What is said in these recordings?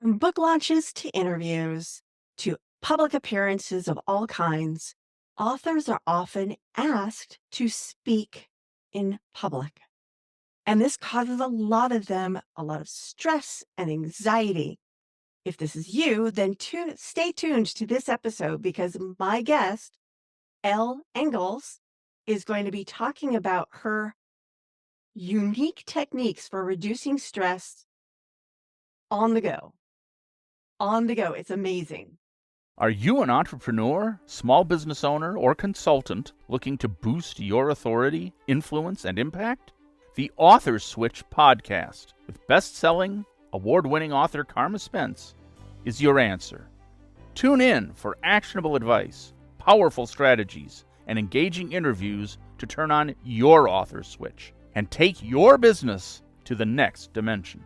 From book launches to interviews to public appearances of all kinds, authors are often asked to speak in public. And this causes a lot of them a lot of stress and anxiety. If this is you, then stay tuned to this episode because my guest, Elle Ingalls, is going to be talking about her unique techniques for reducing stress on the go. On the go. It's amazing. Are you an entrepreneur, small business owner, or consultant looking to boost your authority, influence, and impact? The Author Switch podcast with best-selling, award-winning author Carma Spence is your answer. Tune in for actionable advice, powerful strategies, and engaging interviews to turn on your author switch and take your business to the next dimension.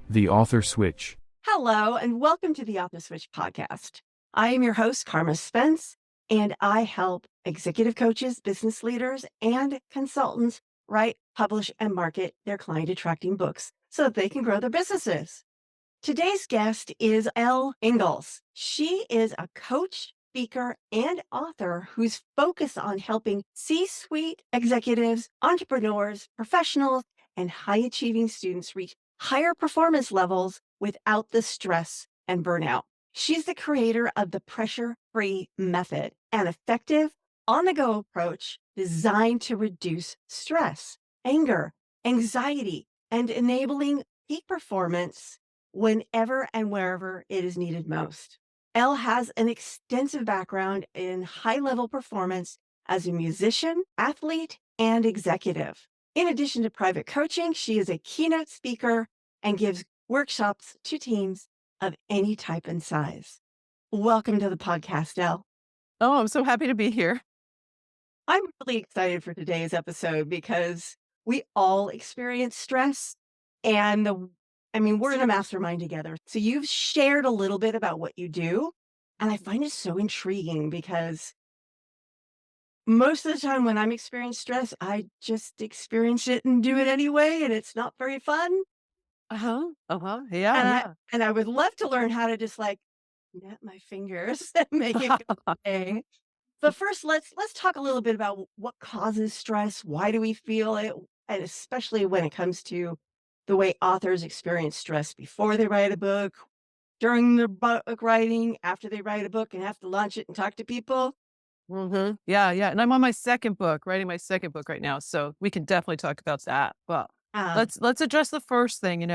The Author Switch. Hello, and welcome to the Author Switch podcast. I am your host, Carma Spence, and I help executive coaches, business leaders, and consultants write, publish, and market their client-attracting books so that they can grow their businesses. Today's guest is Elle Ingalls. She is a coach, speaker, and author who's focused on helping C-suite executives, entrepreneurs, professionals, and high-achieving students reach higher performance levels without the stress and burnout. She's the creator of the pressure-free method, an effective on-the-go approach designed to reduce stress, anger, anxiety, and enabling peak performance whenever and wherever it is needed most. Elle has an extensive background in high-level performance as a musician, athlete, and executive. In addition to private coaching, she is a keynote speaker and gives workshops to teams of any type and size. Welcome to the podcast, Elle. Oh, I'm so happy to be here. I'm really excited for today's episode because we all experience stress and we're in a mastermind together. So you've shared a little bit about what you do, and I find it so intriguing because most of the time when I'm experiencing stress, I just experience it and do it anyway, and it's not very fun. Yeah, And yeah. I would love to learn how to just like snap my fingers and make it go away. But first, let's talk a little bit about what causes stress. Why do we feel it? And especially when it comes to the way authors experience stress before they write a book, during their book writing, after they write a book and have to launch it and talk to people. Yeah, yeah. And I'm on my second book, writing my second book right now. So we can definitely talk about that. Well, Um, let's address the first thing.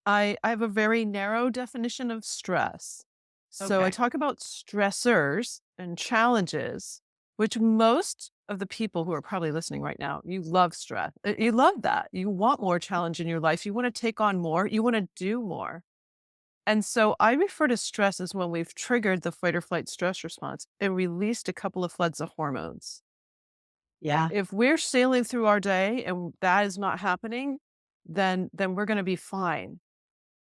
I have a very narrow definition of stress. So I okay. talk about stressors and challenges, which most of the people who are probably listening right now, you love stress. You love that. You want more challenge in your life. You want to take on more. You want to do more. And so I refer to stress as when we've triggered the fight or flight stress response and released a couple of floods of hormones. Yeah. If we're sailing through our day and that is not happening, then we're going to be fine.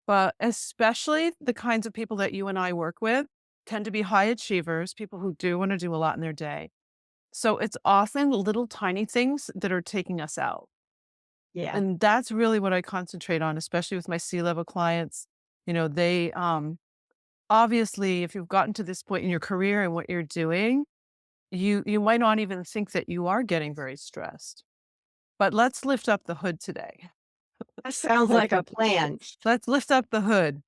But especially the kinds of people that you and I work with tend to be high achievers, people who do want to do a lot in their day. So it's often little tiny things that are taking us out. Yeah. And that's really what I concentrate on, especially with my C-level clients. They obviously, if you've gotten to this point in your career and what you're doing, you might not even think that you are getting very stressed. But let's lift up the hood today. That sounds like a plan. Let's lift up the hood.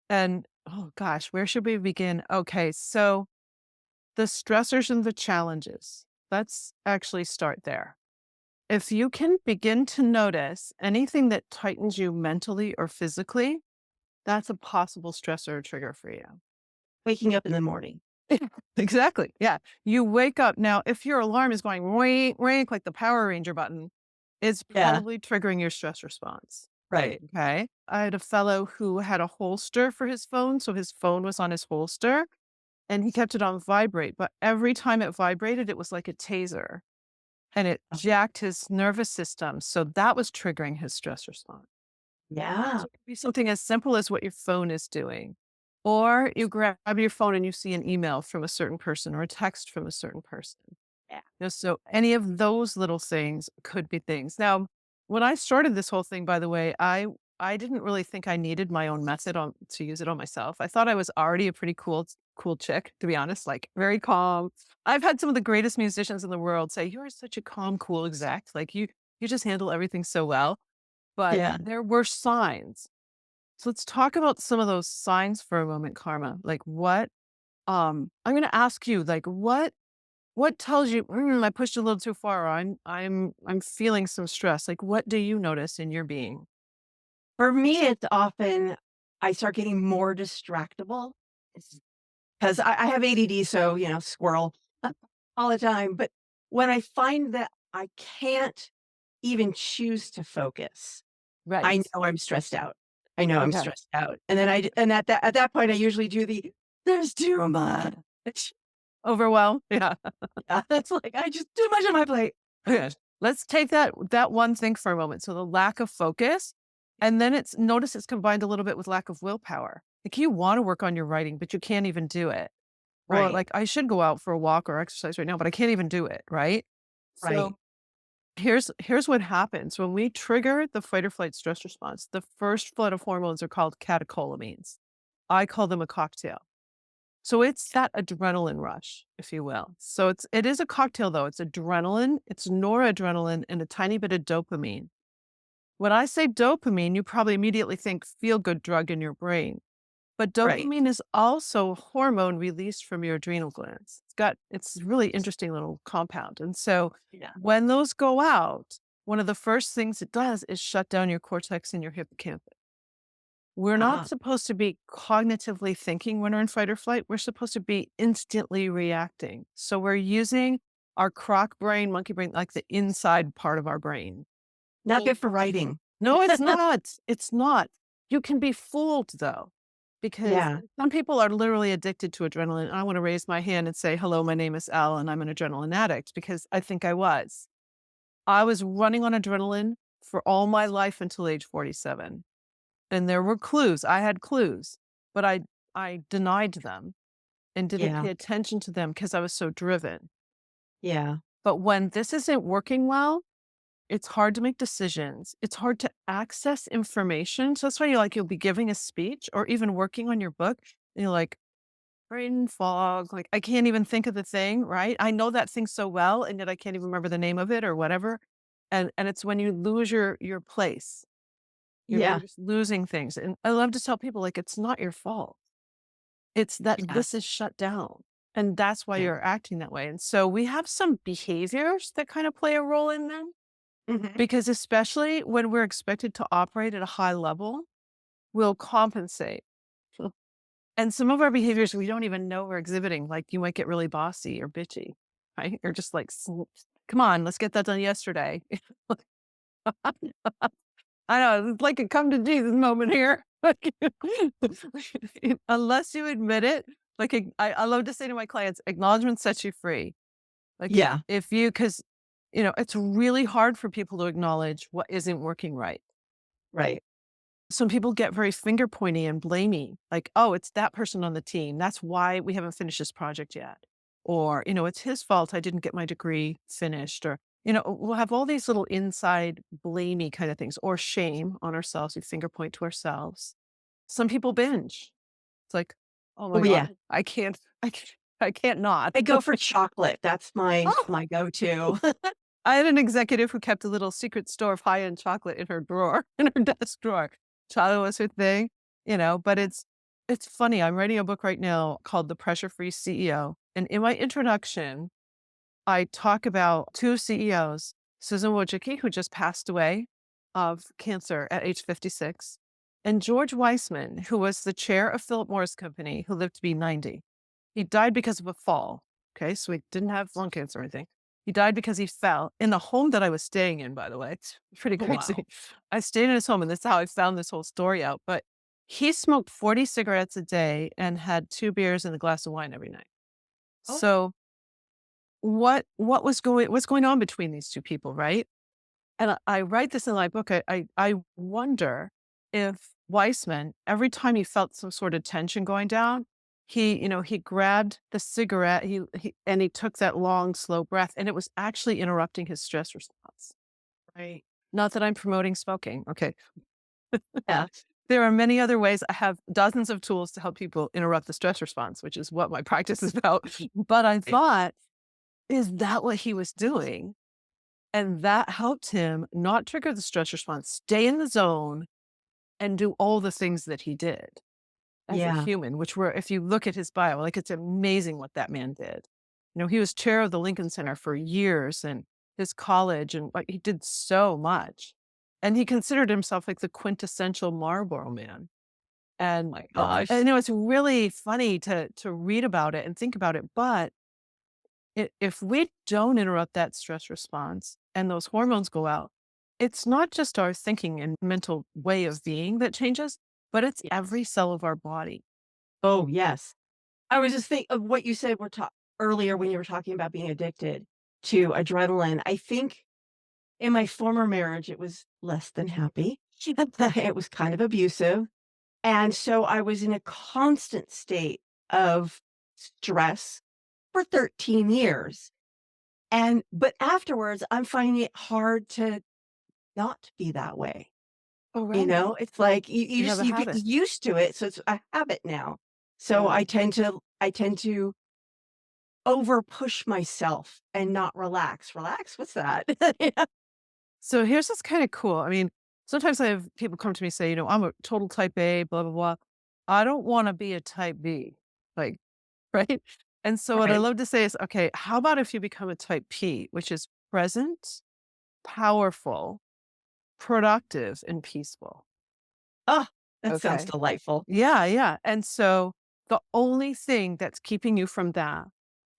And oh gosh, where should we begin? Okay, so the stressors and the challenges. Let's actually start there. If you can begin to notice anything that tightens you mentally or physically, that's a possible stressor or trigger for you. Waking up in the morning. Exactly. Yeah. You wake up. Now, if your alarm is going ring, ring, like the Power Ranger button, it's Yeah. probably triggering your stress response. Right. Okay. I had a fellow who had a holster for his phone. So his phone was on his holster and he kept it on vibrate. But every time it vibrated, it was like a taser and it jacked his nervous system. So that was triggering his stress response. Yeah. So it could be something as simple as what your phone is doing. Or you grab your phone and you see an email from a certain person or a text from a certain person. Yeah. So any of those little things could be things. Now, when I started this whole thing, by the way, I I didn't really think I needed my own method to use it on myself. I thought I was already a pretty cool chick, to be honest, like very calm. I've had some of the greatest musicians in the world say, "You are such a calm, cool exec. Like you just handle everything so well." But Yeah. there were signs. So let's talk about some of those signs for a moment, Karma. Like what I'm gonna ask you, like what tells you, I pushed a little too far, or I'm feeling some stress. Like what do you notice in your being? For me, it's often I start getting more distractible because I have ADD, so, squirrel all the time. But when I find that I can't even choose to focus, I Right. know I'm stressed out. I know I'm Okay. stressed out. And then and at that point, I usually do there's too much. Overwhelmed? Yeah. Yeah, that's like, I just too much on my plate. Okay. Let's take that one thing for a moment. So the lack of focus, and then notice it's combined a little bit with lack of willpower. Like you want to work on your writing, but you can't even do it. Or Right, like I should go out for a walk or exercise right now, but I can't even do it, right? right. So here's what happens when we trigger the fight or flight stress response. The first flood of hormones are called catecholamines. I call them a cocktail. So it's that adrenaline rush, if you will. So it is a cocktail though. It's adrenaline, it's noradrenaline, and a tiny bit of dopamine. When I say dopamine, you probably immediately think feel good drug in your brain. But Right. dopamine is also a hormone released from your adrenal glands. It's a really interesting little compound. And so Yeah. when those go out, one of the first things it does is shut down your cortex and your hippocampus. We're not Ah, supposed to be cognitively thinking when we're in fight or flight. We're supposed to be instantly reacting. So we're using our croc brain, monkey brain, like the inside part of our brain. not good for writing. No, it's not. It's not. You can be fooled though, because Yeah. some people are literally addicted to adrenaline. I want to raise my hand and say, hello, my name is Elle and I'm an adrenaline addict because I think I was. I was running on adrenaline for all my life until age 47. And there were clues. I had clues, but I denied them and didn't Yeah. pay attention to them because I was so driven. Yeah. But when this isn't working well, it's hard to make decisions. It's hard to access information. So that's why you'll be giving a speech or even working on your book. And you're like, brain fog. Like I can't even think of the thing, right? I know that thing so well, and yet I can't even remember the name of it or whatever. And it's when you lose your place. You're Yeah. just losing things. And I love to tell people like it's not your fault. It's that Yeah. this is shut down. And that's why Yeah. you're acting that way. And so we have some behaviors that kind of play a role in them. Mhm. Because especially when we're expected to operate at a high level, we'll compensate. So- And some of our behaviors we don't even know we're exhibiting. Like you might get really bossy or bitchy, right? Or just like, come on, let's get that done yesterday." I know it's like a come to Jesus moment here. Like, unless you admit it, like I love to say to my clients, acknowledgement sets you free. Like Yeah. if you, because it's really hard for people to acknowledge what isn't working right. Right. Some people get very finger pointy and blamey, like, oh, it's that person on the team. That's why we haven't finished this project yet. Or, it's his fault I didn't get my degree finished. Or, we'll have all these little inside blamey kind of things or shame on ourselves. We finger point to ourselves. Some people binge. It's like, oh my Oh, yeah. God, I can't not. I go for chocolate. That's my Oh, my go-to. I had an executive who kept a little secret store of high-end chocolate in her drawer, in her desk drawer. Chocolate was her thing, but it's funny. I'm writing a book right now called The Pressure Free CEO. And in my introduction, I talk about two CEOs, Susan Wojcicki, who just passed away of cancer at age 56, and George Weissman, who was the chair of Philip Morris Company, who lived to be 90. He died because of a fall. Okay, so he didn't have lung cancer or anything. He died because he fell in the home that I was staying in, by the way. It's pretty crazy. Wow. I stayed in his home, and that's how I found this whole story out. But he smoked 40 cigarettes a day and had 2 beers and a glass of wine every night. Oh, So what's going on between these two people, right? And I write this in my book. I wonder if Weissman, every time he felt some sort of tension going down, he grabbed the cigarette, and he took that long, slow breath, and it was actually interrupting his stress response. right. Not that I'm promoting smoking. Okay. Yeah. There are many other ways. I have dozens of tools to help people interrupt the stress response, which is what my practice is about. But I Right. thought, is that what he was doing? And that helped him not trigger the stress response, stay in the zone, and do all the things that he did as a Yeah. human, which were, if you look at his bio, like it's amazing what that man did. He was chair of the Lincoln Center for years and his college, and like he did so much. And he considered himself like the quintessential Marlboro man. And My gosh. it's really funny to read about it and think about it. But if we don't interrupt that stress response and those hormones go out, it's not just our thinking and mental way of being that changes, but it's Yes. every cell of our body. Oh, yes. I was just thinking of what you said earlier when you were talking about being addicted to adrenaline. I think in my former marriage, it was less than happy. It was kind of abusive. And so I was in a constant state of stress for 13 years. But afterwards, I'm finding it hard to not be that way. Oh, right. It's like You have a you get habit. used to it. So it's a habit now. So Yeah. I tend to over push myself and not relax. Relax? What's that? Yeah. So here's what's kind of cool. I mean, sometimes I have people come to me and say, I'm a total type A, blah, blah, blah. I don't want to be a type B. Like, right? And so what I Right. love to say is, okay, how about if you become a type P, which is present, powerful, productive, and peaceful? Oh, that sounds Okay. delightful. Yeah, yeah. And so the only thing that's keeping you from that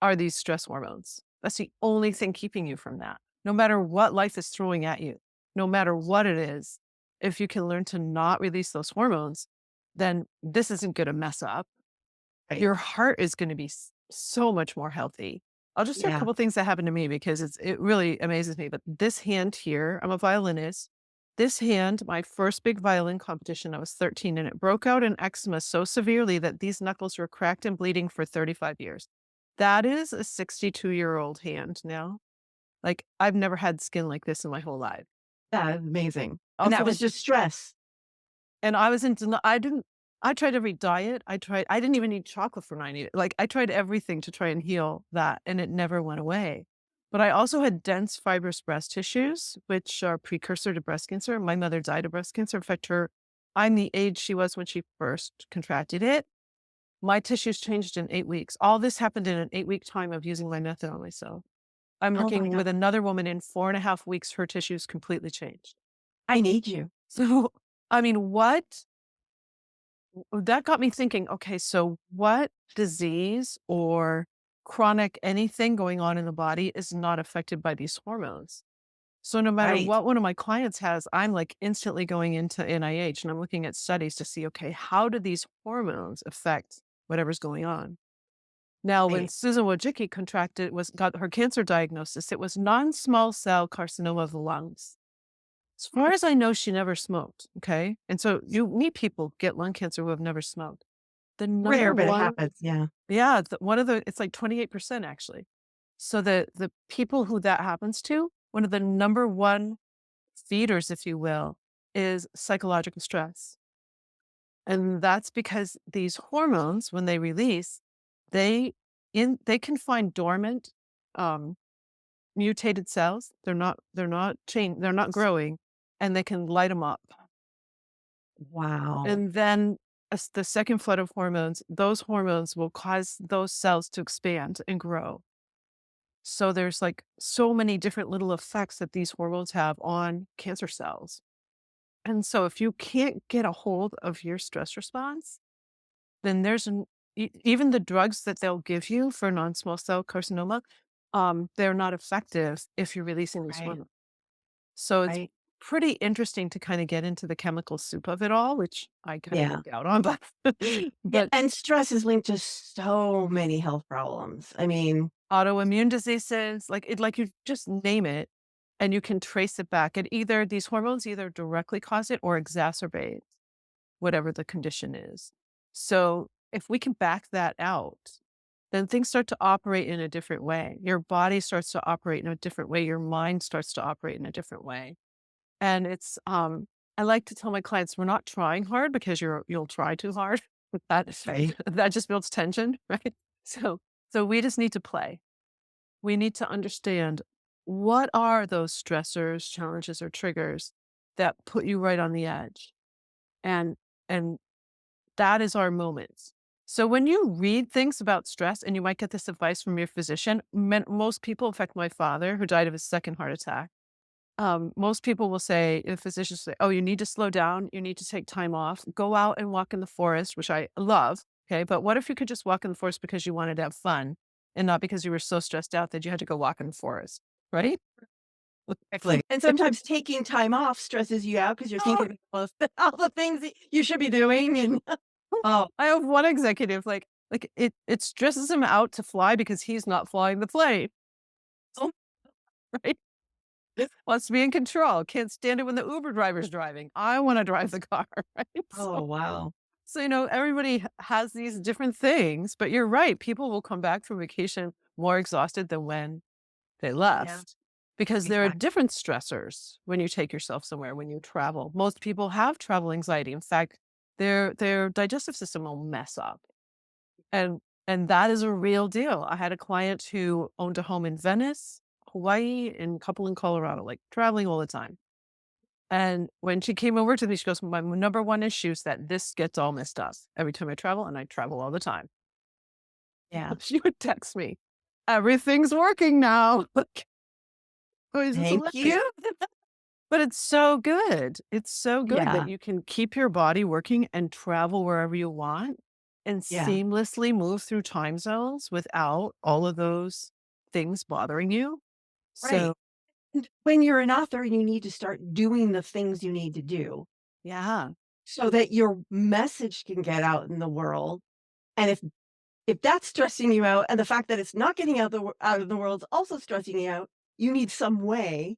are these stress hormones. That's the only thing keeping you from that. No matter what life is throwing at you, no matter what it is, if you can learn to not release those hormones, then this isn't going to mess up. Right. Your heart is going to be so much more healthy. I'll just share a Yeah. couple things that happened to me because it really amazes me. But this hand here, I'm a violinist. This hand, my first big violin competition, I was 13, and it broke out in eczema so severely that these knuckles were cracked and bleeding for 35 years. That is a 62-year-old hand now. Like, I've never had skin like this in my whole life. That is amazing. And Also that was had just stress. And I was into I tried every diet. I didn't even eat chocolate for 90. Like, I tried everything to try and heal that, and it never went away. But I also had dense fibrous breast tissues, which are precursor to breast cancer. My mother died of breast cancer. In fact, I'm the age she was when she first contracted it. My tissues changed in 8 weeks. All this happened in an 8-week time of using my method on myself. I'm Oh my working god. with another woman in 4.5 weeks. Her tissues completely changed. I need you. So, I mean, what that got me thinking, okay, so what disease or chronic anything going on in the body is not affected by these hormones? So no matter Right. what one of my clients has, I'm like instantly going into NIH and I'm looking at studies to see, okay, how do these hormones affect whatever's going on? Now, when Right. Susan Wojcicki got her cancer diagnosis, it was non-small cell carcinoma of the lungs. As far as I know, she never smoked, okay? And so you meet people get lung cancer who have never smoked. The number Rare, but it one happens. Yeah. yeah, it's like 28% actually. So the people who that happens to, one of the number one feeders, if you will, is psychological stress. And that's because these hormones, when they release, they they can find dormant, um, mutated cells. They're not growing, and they can light them up. Wow. And then the second flood of hormones, those hormones will cause those cells to expand and grow. So there's like so many different little effects that these hormones have on cancer cells. And so if you can't get a hold of your stress response, then even the drugs that they'll give you for non-small cell carcinoma, they're not effective if you're releasing these Right. hormones. So it's Right. pretty interesting to kind of get into the chemical soup of it all, which I kind of Yeah. nerd out on, but Yeah. but And stress is linked to so many health problems. I mean, autoimmune diseases, like you just name it, and you can trace it back. And either these hormones either directly cause it or exacerbate whatever the condition is. So if we can back that out, then things start to operate in a different way. Your body starts to operate in a different way. Your mind starts to operate in a different way. And I like to tell my clients we're not trying hard because you'll try too hard. That Right. that just builds tension, right? So we just need to play. We need to understand what are those stressors, challenges, or triggers that put you right on the edge. And and that is our moments. So when you read things about stress, and you might get this advice from your physician, most people, in fact, my father, who died of his second heart attack, most people will say, the physicians say, oh, you need to slow down. You need to take time off. Go out and walk in the forest, which I love. Okay. But what if you could just walk in the forest because you wanted to have fun and not because you were so stressed out that you had to go walk in the forest? Right. Exactly. And sometimes taking time off stresses you out because you're thinking of all the things that you should be doing. And oh, I have one executive, it stresses him out to fly because he's not flying the plane. oh, Right. Wants to be in control. Can't stand it when the Uber driver's driving. I want to drive the car. Right. oh, wow. So, everybody has these different things, but you're right. People will come back from vacation more exhausted than when they Yeah, left because there are exactly. different stressors when you take yourself somewhere, when you travel. Most people have travel anxiety. In fact, their digestive system will mess up. And that is a real deal. I had a client who owned a home in Venice, Hawaii, and a couple in Colorado, like traveling all the time. And when she came over to me, she goes, my number one issue is that this gets all messed up every time I travel, and I travel all the time. Yeah. She would text me, everything's working now. Like, oh, this is Thank hilarious. you. But it's so good. It's so good Yeah. that you can keep your body working and travel wherever you want and Yeah. seamlessly move through time zones without all of those things bothering you. Right. So, And when you're an author, you need to start doing the things you need to do yeah. so that your message can get out in the world. And if that's stressing you out, and the fact that it's not getting out of the world is also stressing you out, you need some way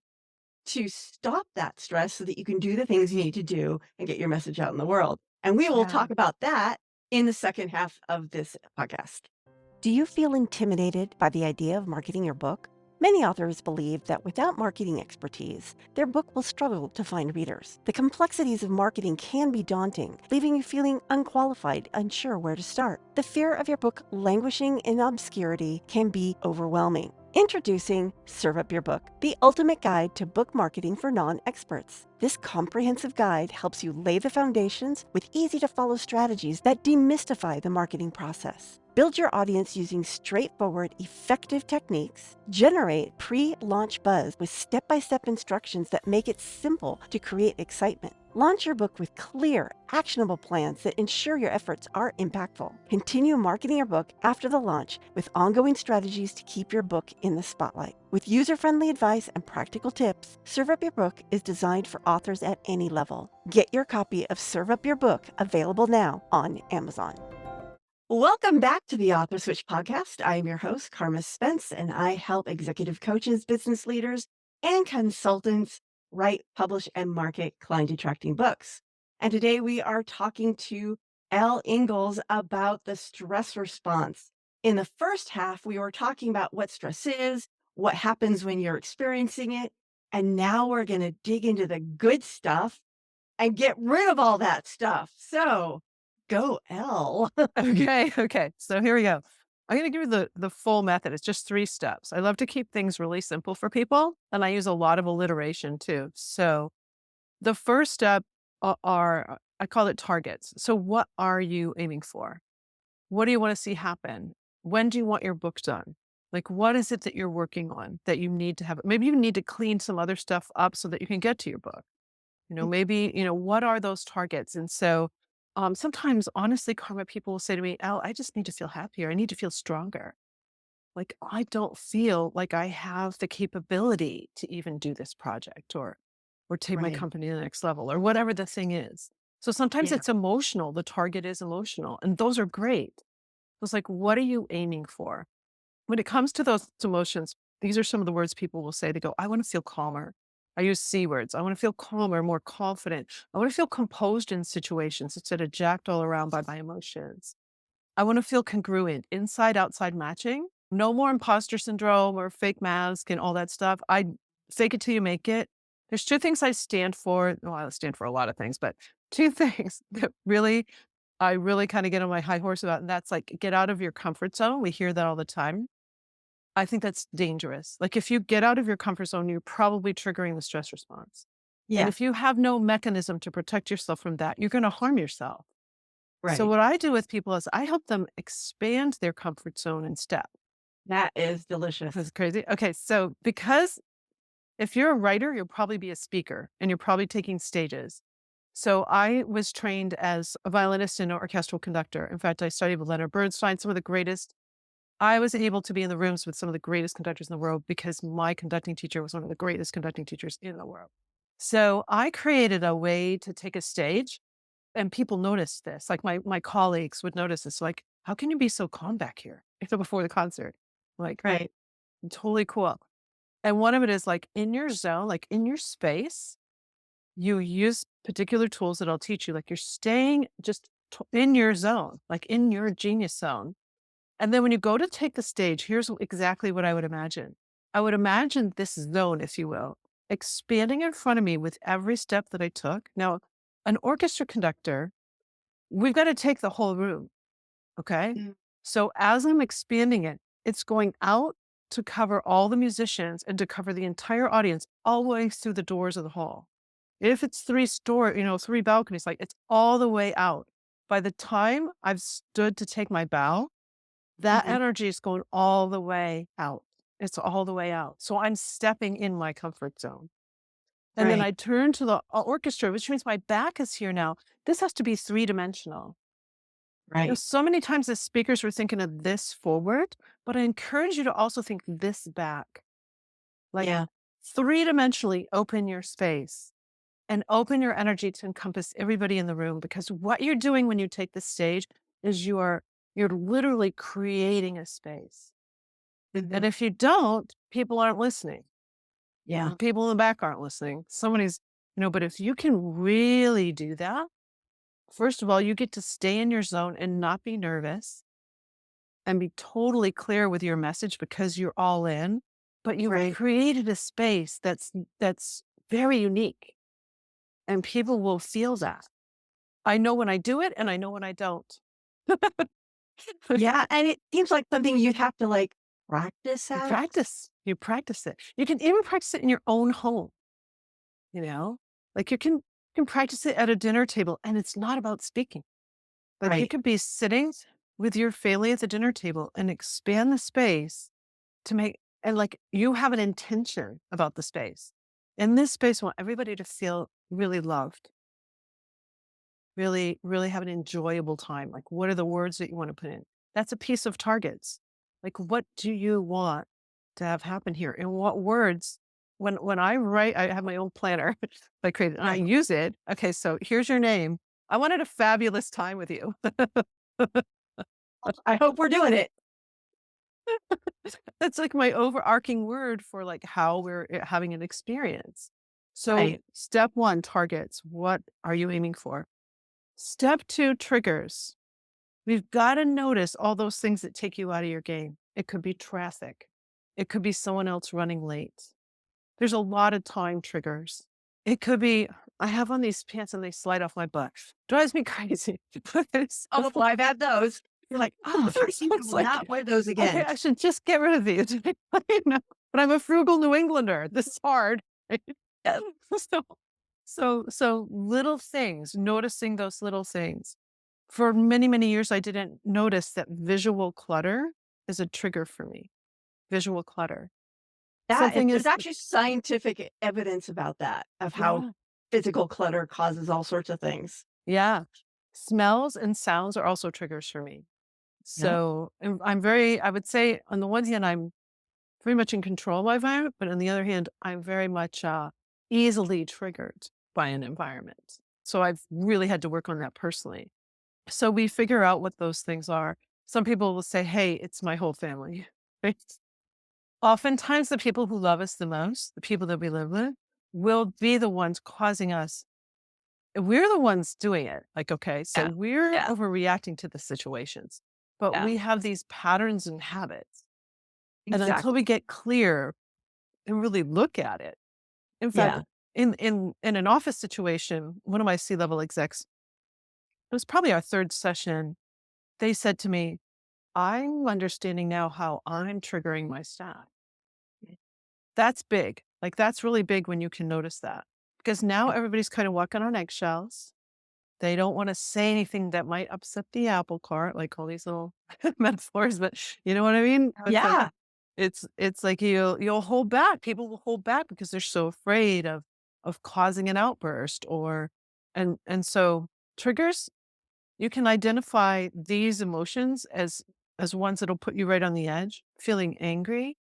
to stop that stress so that you can do the things you need to do and get your message out in the world. And we will Yeah. talk about that in the second half of this podcast. Do you feel intimidated by the idea of marketing your book? Many authors believe that without marketing expertise, their book will struggle to find readers. The complexities of marketing can be daunting, leaving you feeling unqualified, unsure where to start. The fear of your book languishing in obscurity can be overwhelming. Introducing Serve Up Your Book, the ultimate guide to book marketing for non-experts. This comprehensive guide helps you lay the foundations with easy-to-follow strategies that demystify the marketing process. Build your audience using straightforward, effective techniques. Generate pre-launch buzz with step-by-step instructions that make it simple to create excitement. Launch your book with clear, actionable plans that ensure your efforts are impactful. Continue marketing your book after the launch with ongoing strategies to keep your book in the spotlight. With user-friendly advice and practical tips, Serve Up Your Book is designed for authors at any level. Get your copy of Serve Up Your Book available now on Amazon. Welcome back to the Author Switch podcast. I am your host, Carma Spence, and I help executive coaches, business leaders, and consultants write, publish, and market client attracting books. And today we are talking to Elle Ingalls about the stress response. In the first half, we were talking about what stress is, what happens when you're experiencing it, and now we're going to dig into the good stuff and get rid of all that stuff. So go, Elle. Okay. Okay. So here we go. I'm going to give you the full method. It's just 3 steps. I love to keep things really simple for people, and I use a lot of alliteration too. So the first step are I call it targets. So what are you aiming for? What do you want to see happen? When do you want your book done? Like, what is it that you're working on that you need to have? Maybe you need to clean some other stuff up so that you can get to your book. Maybe, what are those targets? And so sometimes, honestly, Karma, people will say to me, "Elle, I just need to feel happier. I need to feel stronger. Like, I don't feel like I have the capability to even do this project or take my Right. company to the next level or whatever the thing is." So sometimes Yeah. it's emotional. The target is emotional, and those are great. It's like, what are you aiming for? When it comes to those emotions, these are some of the words people will say. They go, I want to feel calmer. I use C words. I want to feel calmer, more confident. I want to feel composed in situations instead of jacked all around by my emotions. I want to feel congruent, inside, outside matching. No more imposter syndrome or fake mask and all that stuff. I fake it till you make it. There's two things I stand for. Well, I stand for a lot of things, but two things that really, I really kind of get on my high horse about, and that's like get out of your comfort zone. We hear that all the time. I think that's dangerous. Like if you get out of your comfort zone, you're probably triggering the stress response. And Yeah. if you have no mechanism to protect yourself from that, you're going to harm yourself. So Right. what I do with people is I help them expand their comfort zone and step. That is This delicious. is crazy. Okay. So because if you're a writer, you'll probably be a speaker and you're probably taking stages. So I was trained as a violinist and an orchestral conductor. In fact, I studied with Leonard Bernstein, some of the greatest. I was able to be in the rooms with some of the greatest conductors in the world because my conducting teacher was one of the greatest conducting teachers in the world. So I created a way to take a stage and people noticed this. Like my colleagues would notice this, like, how can you be so calm back here before the concert? Like, Right. totally cool. And one of it is like in your zone, like in your space, you use particular tools that I'll teach you. Like you're staying just in your zone, like in your genius zone. And then when you go to take the stage, here's exactly what I would imagine. I would imagine this zone, if you will, expanding in front of me with every step that I took. Now, an orchestra conductor, we've got to take the whole room. Okay. Mm. So as I'm expanding it, it's going out to cover all the musicians and to cover the entire audience all the way through the doors of the hall. If it's three balconies, like it's all the way out. By the time I've stood to take my bow, that Mhm. energy is going all the way out. It's all the way out. So I'm stepping in my comfort zone. And then Right. I turn to the orchestra, which means my back is here now. This has to be three-dimensional. Right. So many times as speakers, we're thinking of this forward, but I encourage you to also think this back. Like Yeah. three-dimensionally open your space and open your energy to encompass everybody in the room, because what you're doing when you take the stage is you're literally creating a space. Mhm. And if you don't, people aren't listening. Yeah. The people in the back aren't listening. But if you can really do that, first of all, you get to stay in your zone and not be nervous and be totally clear with your message because you're all in, but you've Right. created a space that's very unique and people will feel that. I know when I do it and I know when I don't. Yeah, and it seems like something you'd have to, like, practice You at. practice. You practice it. You can even practice it in your own home, you know? Like you can practice it at a dinner table and it's not about speaking. Like you Right. could be sitting with your family at the dinner table and expand the space to make, and like you have an intention about the space. In this space, I want everybody to feel really loved, really, really have an enjoyable time. Like, what are the words that you want to put in? That's a piece of targets. Like, what do you want to have happen here? And what words? When I write, I have my own planner I created and I Right. use it. Okay, so here's your name. I wanted a fabulous time with you. I hope we're doing it. That's like my overarching word for like how we're having an experience. So, Right. step one, targets. What are you aiming for? Step two, triggers. We've got to notice all those things that take you out of your game. It could be traffic. It could be someone else running late. There's a lot of time triggers. It could be, I have on these pants and they slide off my butt. Drives me crazy. It's Oh, well, I've had those. You're like, "Oh, I so will it's like, not wear those okay, again." I should just get rid of these. you know, but I'm a frugal New Englander. This is hard. Yes. so, so little things, noticing those little things. For many, many years, I didn't notice that visual clutter is a trigger for me. Visual clutter. Something There's is, actually scientific evidence about that, of how yeah, physical clutter causes all sorts of things. yeah. Smells and sounds are also triggers for me. Yeah. So I would say on the one hand, I'm very much in control of my environment, but on the other hand, I'm very much easily triggered by an environment. So I've really had to work on that personally. So we figure out what those things are. Some people will say, hey, it's my whole family. Right? Oftentimes, the people who love us the most, the people that we live with, will be the ones causing us. We're the ones doing it. Like, okay, so Yeah. we're Yeah. overreacting to the situations, but Yeah. we have these patterns and habits. And until Exactly. we get clear and really look at it. In fact, Yeah. in an office situation, one of my C-level execs, it was probably our third session. They said to me, I'm understanding now how I'm triggering my staff. That's big. Like, that's really big when you can notice that, because now everybody's kind of walking on eggshells. They don't want to say anything that might upset the apple cart, like all these little metaphors, but you know what I mean? It's like, Yeah. it's like you'll hold back. People will hold back because they're so afraid of causing an outburst, or and so triggers, you can identify these emotions as ones that'll put you right on the edge, feeling angry,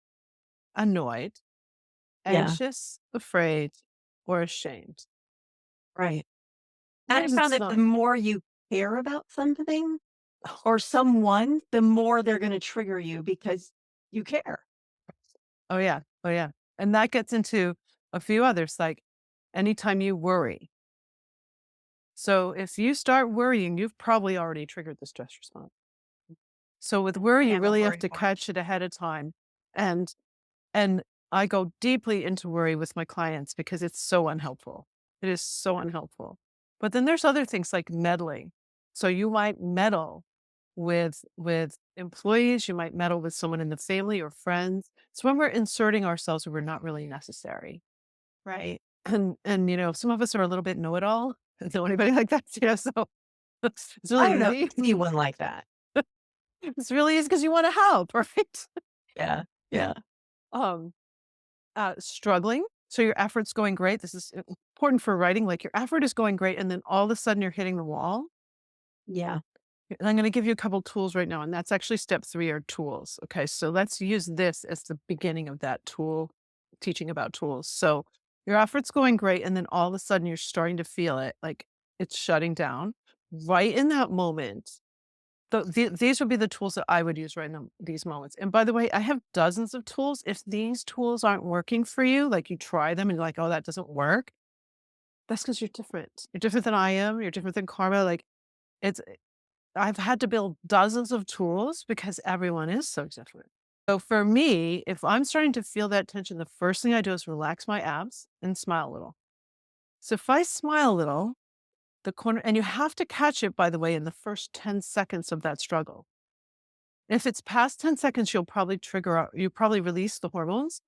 annoyed, Yeah. anxious, afraid, or ashamed. Right. And I Sometimes found it's that the not. more you care about something or someone, the more they're going to trigger you because you care. Oh yeah. Oh yeah. And that gets into a few others, like anytime you worry. So if you start worrying, you've probably already triggered the stress response. So with worry, I you am a really have worry to wart. catch it ahead of time. And and I go deeply into worry with my clients because it's so unhelpful. It is so unhelpful. But then there's other things like meddling. So you might meddle with employees, you might meddle with someone in the family or friends. It's when we're inserting ourselves where we're not really necessary. Right. And some of us are a little bit know-it-all. Know anybody like that? So it's I really don't know easy. anyone like that. It's really easy because you want to help, right? Yeah. Yeah. Um, struggling. So your effort's going great. This is important for writing. Like, your effort is going great, and then all of a sudden you're hitting the wall. Yeah. And I'm going to give you a couple tools right now, and that's actually step 3 are tools. Okay, so let's use this as the beginning of that tool, teaching about tools. So your effort's going great, and then all of a sudden you're starting to feel it, like it's shutting down. Right in that moment, these would be the tools that I would use right in these moments. And by the way, I have dozens of tools. If these tools aren't working for you, like you try them and you're like, oh, that doesn't work, that's because you're different. You're different than I am. You're different than Karma. Like, it's I've had to build dozens of tools because everyone is so different. So for me, if I'm starting to feel that tension, the first thing I do is relax my abs and smile a little. So if I smile a little, the corner, and you have to catch it, by the way, in the first 10 seconds of that struggle. If it's past 10 seconds, you probably release the hormones.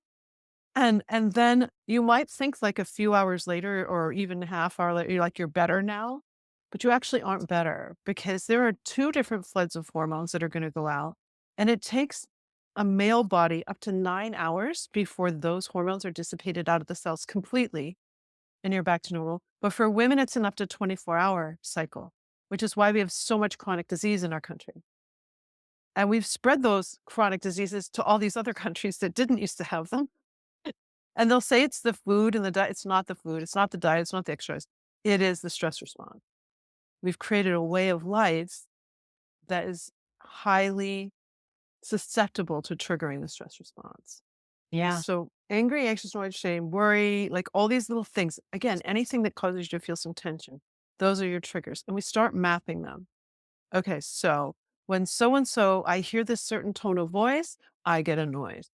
And then you might think, like, a few hours later or even half hour later, you're like, you're better now, but you actually aren't better, because there are 2 different floods of hormones that are going to go out. And it takes a male body up to 9 hours before those hormones are dissipated out of the cells completely and you're back to normal. But for women, it's an up to 24-hour cycle, which is why we have so much chronic disease in our country. And we've spread those chronic diseases to all these other countries that didn't used to have them. And they'll say it's the food and the diet. It's not the food. It's not the diet. It's not the exercise. It is the stress response. We've created a way of life that is highly susceptible to triggering the stress response. Yeah. So angry, anxious, annoyed, shame, worry, like all these little things. Again, anything that causes you to feel some tension, those are your triggers. And we start mapping them. Okay, so when so and so, I hear this certain tone of voice, I get annoyed.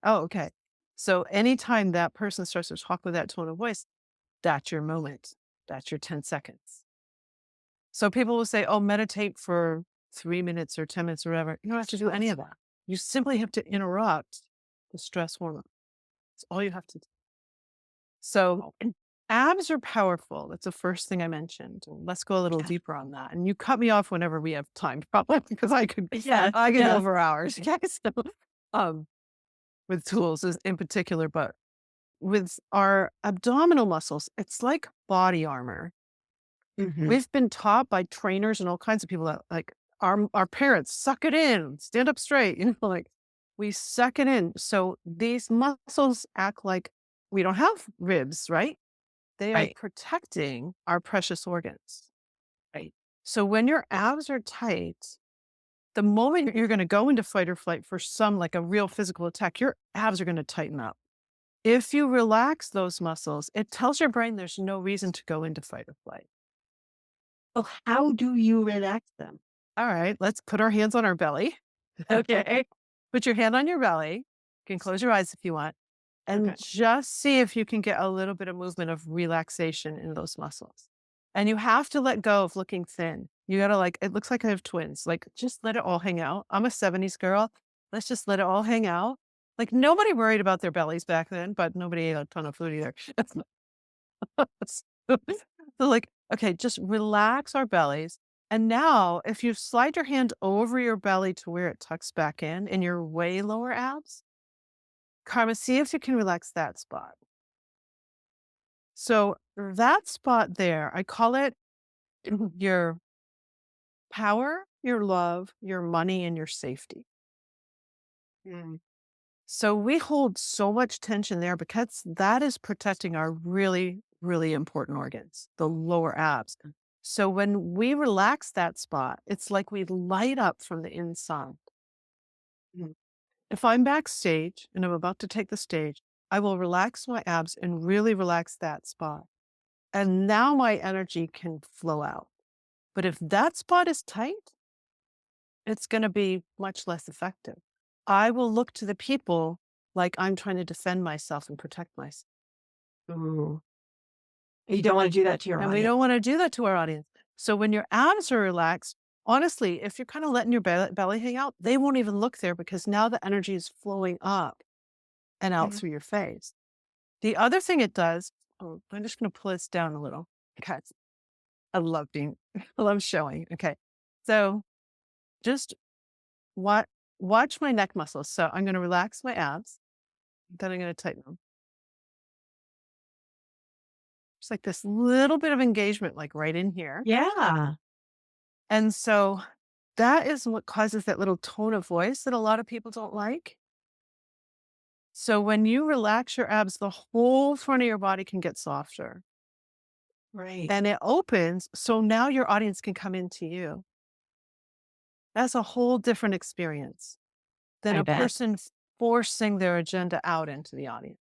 Oh, okay. So anytime that person starts to talk with that tone of voice, that's your moment. That's your 10 seconds. So people will say, oh, meditate for 3 minutes or 10 minutes or whatever. You don't have to do any of that. You simply have to interrupt the stress hormone. That's all you have to do. So abs are powerful. That's the first thing I mentioned. Let's go a little Yeah. deeper on that. And you cut me off whenever we have time, probably, because Yeah. I could Yeah. go for hours. Okay. So, um, with tools in particular, but with our abdominal muscles, it's like body armor. Hmm. We've been taught by trainers and all kinds of people that, like, our parents, suck it in, stand up straight, like, we suck it in. So these muscles act like we don't have ribs, right? They are Right. protecting our precious organs. Right. So when your abs are tight, the moment you're going to go into fight or flight for some, like, a real physical attack, your abs are going to tighten up. If you relax those muscles, it tells your brain there's no reason to go into fight or flight. Well, how do you relax them? All right, let's put our hands on our belly. Okay. Put your hand on your belly. You can close your eyes if you want. and Okay. just see if you can get a little bit of movement of relaxation in those muscles. And you have to let go of looking thin. You got to like, it looks like I have twins. Like, just let it all hang out. I'm a 70s girl. Let's just let it all hang out. Like, nobody worried about their bellies back then, but nobody ate a ton of food either. So, like, okay, just relax our bellies. And now, if you slide your hand over your belly to where it tucks back in your way lower abs, Karma, see if you can relax that spot. So that spot there, I call it your power, your love, your money, and your safety. Mm. So we hold so much tension there because that is protecting our really, really important organs, the lower abs. So when we relax that spot, it's like we light up from the inside. Mhm. If I'm backstage and I'm about to take the stage, I will relax my abs and really relax that spot. And now my energy can flow out. But if that spot is tight, it's going to be much less effective. I will look to the people like I'm trying to defend myself and protect myself. Ooh. You don't want to do that to your And we audience. don't want to do that to our audience. So when your abs are relaxed, honestly, if you're kind of letting your belly hang out, they won't even look there because now the energy is flowing up and out Mhm. through your face. The other thing it does, oh, I'm just going to pull this down a little because I love I love showing. Okay. So just watch my neck muscles. So I'm going to relax my abs. Then I'm going to tighten them. Just like this little bit of engagement, like right in here. Yeah. And so that is what causes that little tone of voice that a lot of people don't like. So when you relax your abs, the whole front of your body can get softer Right. and it opens. So now your audience can come into you. That's a whole different experience than I a bet. person forcing their agenda out into the audience.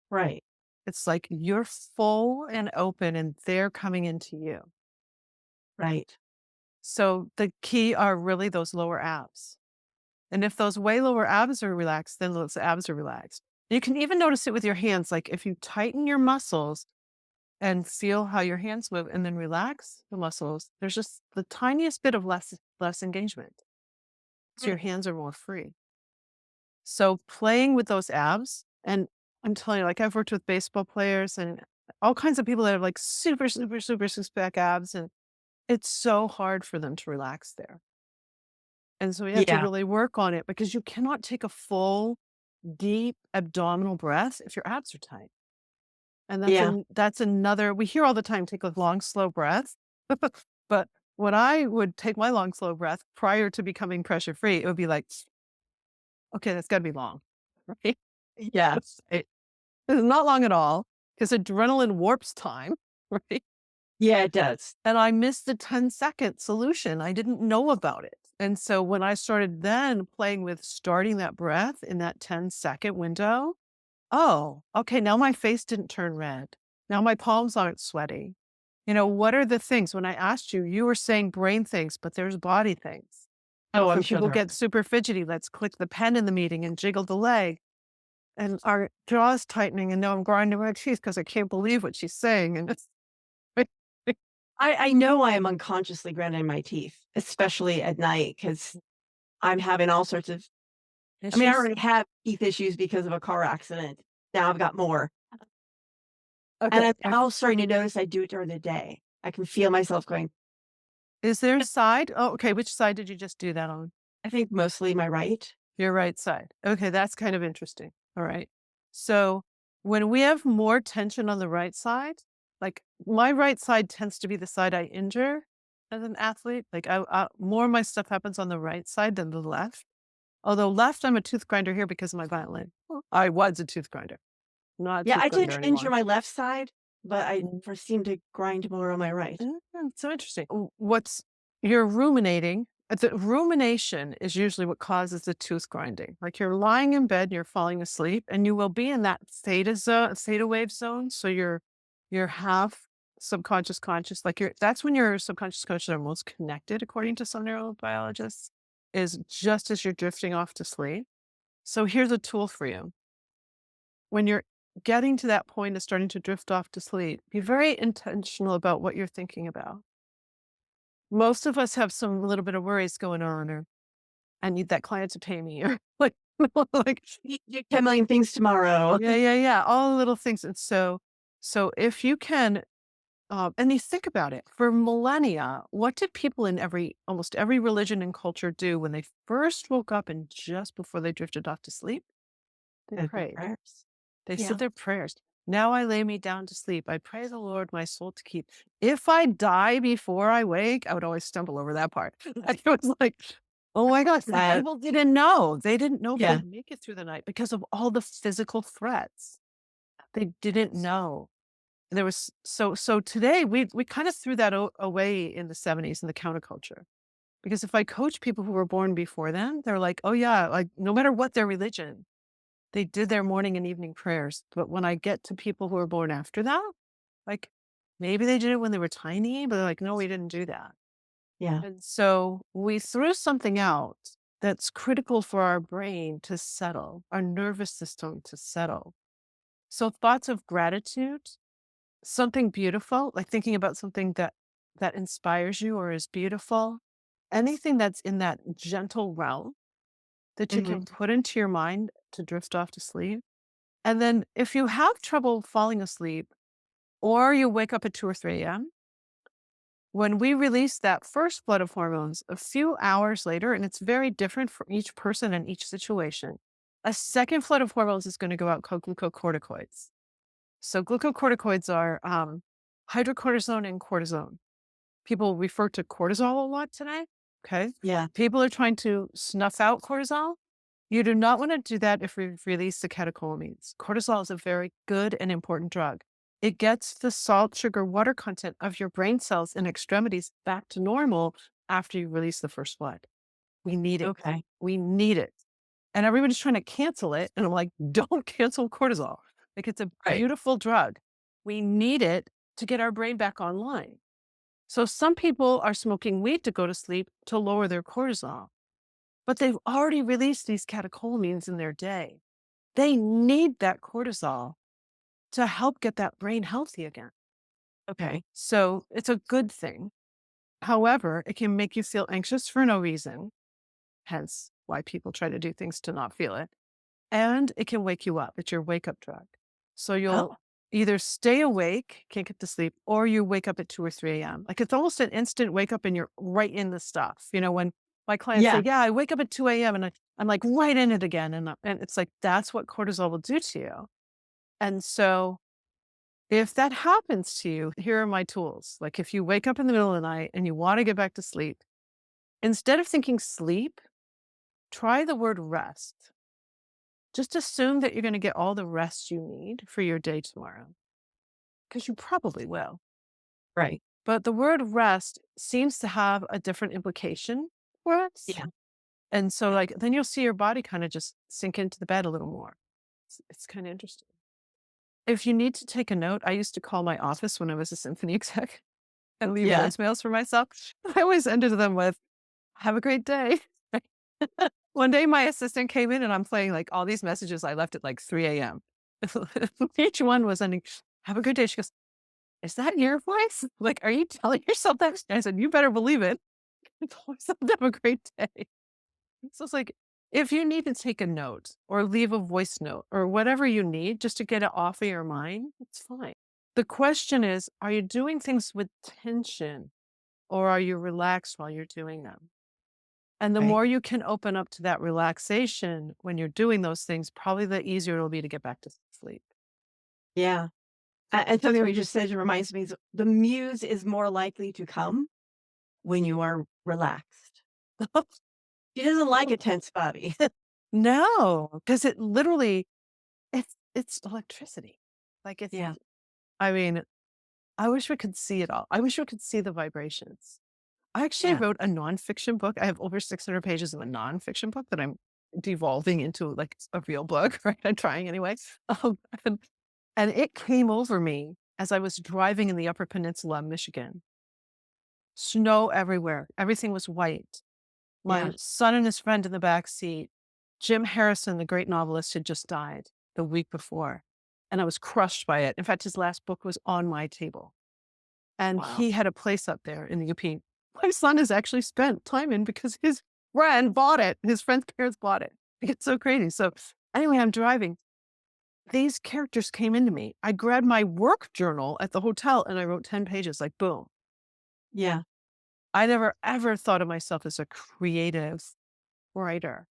Right. It's like you're full and open and they're coming into you. Right. So the key are really those lower abs. And if those way lower abs are relaxed, then those abs are relaxed. You can even notice it with your hands. Like if you tighten your muscles and feel how your hands move and then relax the muscles, there's just the tiniest bit of less engagement. So your Hmm. hands are more free. So playing with those abs, and I'm telling you, like I've worked with baseball players and all kinds of people that have like super, super, super six-pack abs, and it's so hard for them to relax there. And so we have to Yeah. really work on it because you cannot take a full, deep abdominal breath if your abs are tight. And Yeah. that's another, we hear all the time, take a long, slow breath. But when I would take my long, slow breath prior to becoming pressure free, it would be like, okay, that's got to be long, right? Yeah. It's not long at all because adrenaline warps time, right? Yeah, it does. And I missed the 10-second solution. I didn't know about it. And so when I started then playing with starting that breath in that 10-second window, oh, okay, now my face didn't turn red. Now my palms aren't sweaty. You know, what are the things? When I asked you, you were saying brain things, but there's body things. Oh, I'm So sure people there are. get super fidgety. Let's click the pen in the meeting and jiggle the leg. And our jaw's tightening, and now I'm grinding my teeth because I can't believe what she's saying. And it's I know I am unconsciously grinding my teeth, especially at night, because I'm having all sorts of I issues. already have teeth issues because of a car accident. Now I've got more. And Okay. I'm now starting to notice I do it during the day. I can feel myself going, Is there a side? Oh, okay. Which side did you just do that on? I think mostly my right. Your right side. Okay, that's kind of interesting. All right. So when we have more tension on the right side, like my right side tends to be the side I injure as an athlete. Like more of my stuff happens on the right side than the left. Although left, I'm a tooth grinder here because of my violin. I was a tooth grinder, not a Yeah, tooth I grinder didn't injure anymore. my left side, but I seem to grind more on my right. So interesting. What's you're ruminating? The rumination is usually what causes the tooth grinding. Like you're lying in bed, you're falling asleep, and you will be in that theta wave zone. So you're half subconscious conscious. Like that's when your subconscious conscious are most connected, according to some neurobiologists, is just as you're drifting off to sleep. So here's a tool for you. when you're getting to that point of starting to drift off to sleep, be very intentional about what you're thinking about. Most of us have some little bit of worries going on, or I need that client to pay me, or like, You do 10 million things tomorrow. yeah, all the little things. And so if you can, and you think about it, for millennia, what did people in almost every religion and culture do when they first woke up and just before they drifted off to sleep? They Said their prayed. prayers. They Yeah. said their prayers. Now I lay me down to sleep. I pray the Lord my soul to keep. If I die before I wake, I would always stumble over that part. It was like, oh my gosh, the That people didn't know. They didn't know if yeah. they'd make it through the night because of all the physical threats. They didn't know. There was so today we kind of threw that away in the 70s in the counterculture. Because if I coach people who were born before then, they're like, oh yeah, like no matter what their religion, they did their morning and evening prayers. But when I get to people who were born after that, like maybe they did it when they were tiny, but they're like, no, we didn't do that. Yeah. And so we threw something out that's critical for our brain to settle, our nervous system to settle. So thoughts of gratitude, something beautiful, like thinking about something that inspires you or is beautiful, anything that's in that gentle realm that you Mhm. can put into your mind to drift off to sleep. And then if you have trouble falling asleep or you wake up at 2 or 3 a.m., when we release that first flood of hormones a few hours later, and it's very different for each person and each situation, a second flood of hormones is going to go out called glucocorticoids. So glucocorticoids are hydrocortisone and cortisone. People refer to cortisol a lot today. Okay. Yeah. People are trying to snuff out cortisol. You do not want to do that if we release the catecholamines. Cortisol is a very good and important drug. It gets the salt, sugar, water content of your brain cells and extremities back to normal after you release the first flood. We need it. Okay. We need it. And everybody's trying to cancel it. And I'm like, don't cancel cortisol. Like it's a Right. beautiful drug. We need it to get our brain back online. So some people are smoking weed to go to sleep to lower their cortisol, but they've already released these catecholamines in their day. They need that cortisol to help get that brain healthy again. Okay. So it's a good thing. However, it can make you feel anxious for no reason, hence why people try to do things to not feel it. And it can wake you up. It's your wake up drug. So Oh, you'll either stay awake, can't get to sleep, or you wake up at 2 or 3 a.m. Like it's almost an instant wake up and you're right in the stuff. You know, when my clients say, yeah. yeah, I wake up at 2 a.m. and I'm like right in it again. And it's like, that's what cortisol will do to you. And so if that happens to you, here are my tools. Like if you wake up in the middle of the night and you want to get back to sleep, instead of thinking sleep, try the word rest. Just assume that you're going to get all the rest you need for your day tomorrow, because you probably will. Right. But the word rest seems to have a different implication for us. Yeah. And so, like, then you'll see your body kind of just sink into the bed a little more. It's kind of interesting. If you need to take a note, I used to call my office when I was a symphony exec and leave Yeah. voicemails for myself. I always ended them with, have a great day. One day my assistant came in and I'm playing like all these messages I left at like 3 a.m. Each one was ending, have a good day. She goes, is that your voice? Like, are you telling yourself that? I said, you better believe it. I told myself to have a great day. So it's like, if you need to take a note or leave a voice note or whatever you need just to get it off of your mind, it's fine. The question is, are you doing things with tension or are you relaxed while you're doing them? And the Right. more you can open up to that relaxation when you're doing those things, probably the easier it'll be to get back to sleep. Yeah. And something we just said reminds me the muse is more likely to come when you are relaxed. She doesn't like a tense body. No, because it literally, it's electricity. Like it's, Yeah. I mean, I wish we could see it all. I wish we could see the vibrations. I actually Yeah. wrote a nonfiction book. I have over 600 pages of a nonfiction book that I'm devolving into like a real book, right? I'm trying anyway. Um, and, and it came over me as I was driving in the Upper Peninsula of Michigan. Snow everywhere. Everything was white. Yeah. My son and his friend in the back seat. Jim Harrison, the great novelist, had just died. the week before, and I was crushed by it. In fact, his last book was on my table, and Wow. he had a place up there in the UP. My son has actually spent time in because his friend bought it. His friend's parents bought it. It's so crazy. So anyway, I'm driving. These characters came into me. I grabbed my work journal at the hotel and I wrote 10 pages, like boom. Yeah. I never ever thought of myself as a creative writer.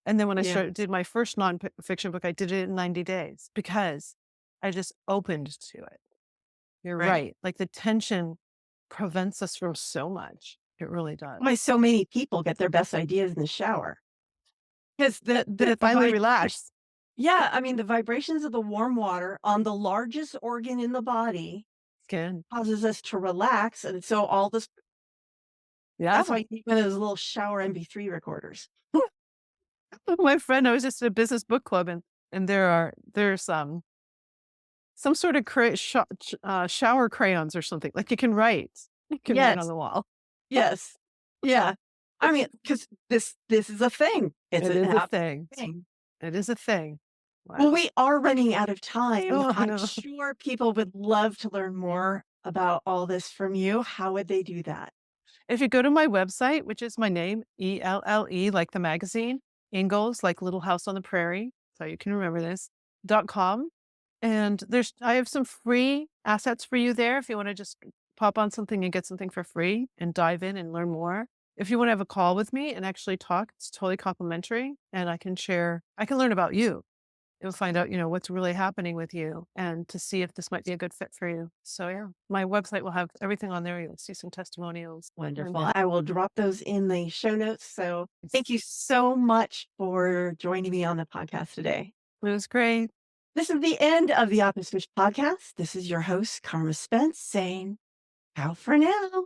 And then when I Yeah. did my first nonfiction book, I did it in 90 days because I just opened to it. You're Right. right. Like the tension prevents us from so much. It really does. Why so many people get their best ideas in the shower. Because Then it finally relax. yeah, I mean, the vibrations of the warm water on the largest organ in the body Skin. causes us to relax, and so all this Yeah. that's why you need one of those little shower MP3 recorders. My friend, I was just at a business book club and there's some sort of shower crayons or something. Like you can write. You can write on Yes. the wall. Yes. Yeah. I mean, because this is a thing. It's It an is a app thing. thing. It is a thing. Well, Wow. we are running out of time. Oh, I I'm know. sure people would love to learn more about all this from you. How would they do that? If you go to my website, which is my name, ELLE, like the magazine, Ingalls, like Little House on the Prairie, so you can remember this, .com. And I have some free assets for you there if you want to just pop on something and get something for free and dive in and learn more. If you want to have a call with me and actually talk, it's totally complimentary. And I can learn about you. You'll find out, what's really happening with you and to see if this might be a good fit for you. So yeah, my website will have everything on there. You'll see some testimonials. Wonderful. I will drop those in the show notes. So thank you so much for joining me on the podcast today. It was great. This is the end of the Author Switch podcast. This is your host, Carma Spence, saying, ciao for now.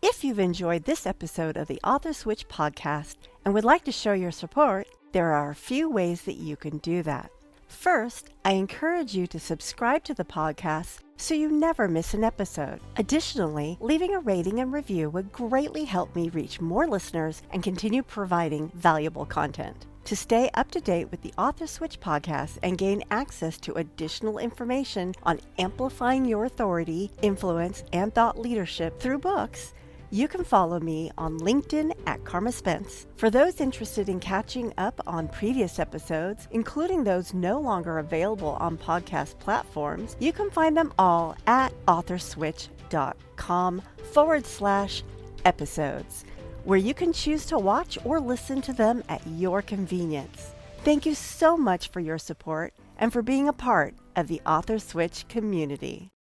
If you've enjoyed this episode of the Author Switch podcast and would like to show your support, there are a few ways that you can do that. First, I encourage you to subscribe to the podcast so you never miss an episode. Additionally, leaving a rating and review would greatly help me reach more listeners and continue providing valuable content. To stay up to date with the Author Switch podcast and gain access to additional information on amplifying your authority, influence, and thought leadership through books, you can follow me on LinkedIn at Carma Spence. For those interested in catching up on previous episodes, including those no longer available on podcast platforms, you can find them all at authorswitch.com/episodes, where you can choose to watch or listen to them at your convenience. Thank you so much for your support and for being a part of the Author Switch community.